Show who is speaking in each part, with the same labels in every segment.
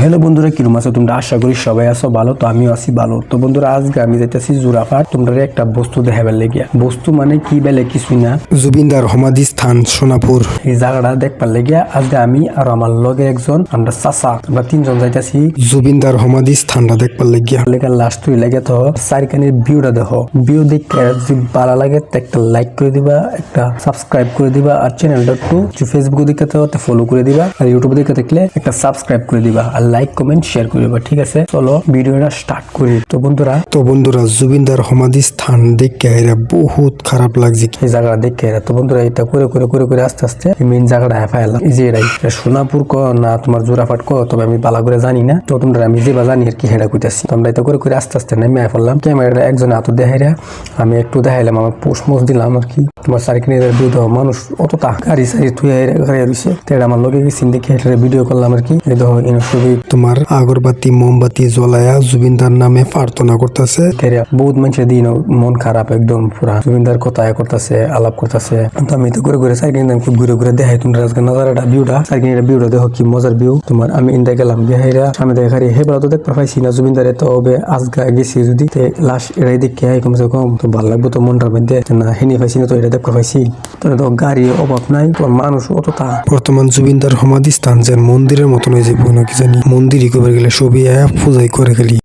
Speaker 1: Hello বন্ধুরা, কিরকম আছো তোমরা? আশা করি সবাই আছো ভালো। তো আমিও আছি ভালো। তো বন্ধুরা, আজকে আমি যাইতেছি জোড়াফাট তোমরা একটা বস্তু দেখাবার লেগিয়া। বস্তু মানে কি বেলে কিছুই না,
Speaker 2: জুবিনদার সমাধি স্থান সোনাপুর।
Speaker 1: এই জায়গাটা দেখবার লেগিয়া আজকে আমি আর আমার লগে একজন আমরা চাচা, আমরা তিনজন যাইতেছি
Speaker 2: জুবিনদার সমাধি স্থানটা দেখবার লাগিয়া।
Speaker 1: লেগে লাস্ট তুই লেগে তো চারিখানির ভিউটা দেখো। ভিউ দেখে যদি ভালো লাগে তো একটা লাইক করে দিবা, একটা সাবস্ক্রাইব করে দিবা, আর চ্যানেলটা একটু ফেসবুক দিকে তো ফলো করে দিবা, আর ইউটিউব দিকে দেখলে একটা সাবস্ক্রাইব করে দিবা, আর লাইক কমেন্ট শেয়ার করে দিবা। ঠিক আছে, চলো ভিডিওটা স্টার্ট করি। তো বন্ধুরা
Speaker 2: জুবিনদার সমাধি স্থান দেখে এরা বহুত খারাপ লাগছে।
Speaker 1: এই জায়গাটা দেখে তো বন্ধুরা এটা করে করে করে করে আস্তে আস্তে মেইন জায়গাটা হেফাইলাম। এই যে এরাই সোনাপুর ক না তোমার জোড়াফাট ক, তবে আমি ভালো করে জানি না। তো তোমরা আমি যেবা জানি আর কি হেডা কইতাছি। তোমরা এটা করে করে আস্তে আস্তে নেমে ফেললাম। ক্যামেরাটা একজন হাত দেখাইরা আমি একটু দেখাইলাম, আমার পোস্ট মোস্ট দিলাম আর কি। তোমার সার্কিনের ভিডিও মানুষ অতটা গাড়ি সারি তুই গাড়ি রয়েছে, তো আমার লগে গেছি দেখে এটা ভিডিও করলাম আর কি। এই দেখো ছবি
Speaker 2: তোমার আগরবাতি মোমবাতি জ্বলায়া জুবিনদার নামে প্রার্থনা করতেছে।
Speaker 1: বহুত মানুষের দিন মন খারাপ একদম পুরা। জুবিনদার কথা করতেছে, আলাপ করতেছে। তো আমি তো করে করে সাইকেল খুব ঘুরে ঘুরে দেখাই তোমরা আজকে নজারাটা ভিউটা, সাইকেলের ভিউটা দেখো কি মজার ভিউ। তোমার আমি ইন্দা গেলাম বিহাইরা সামনে দেখা হেবেলা তো দেখতে পাইছি না জুবিনদারে, তো হবে আজকে গেছি যদি লাস্ট এরাই দেখে কমসে কম তো ভালো লাগবে তো মনটার মধ্যে না। হেনি পাইছি না তো এটা দেখতে পাইছি। তো গাড়ির অভাব নাই, তোর মানুষ অতটা।
Speaker 2: বর্তমান জুবিনদার সমাধি স্থান যেন মন্দিরের মতন হয়ে যাবো না কি জানি। মন্দিরই কবে গেলে সবই পূজাই করে গেলি।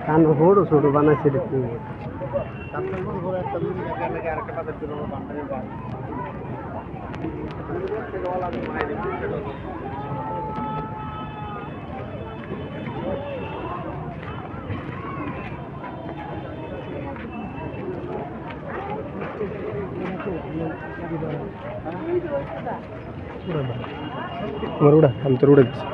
Speaker 3: কান বড় ছোট বানাইছে দেখি
Speaker 1: তোমার উড়া আমি তোর উড়ে দিচ্ছি।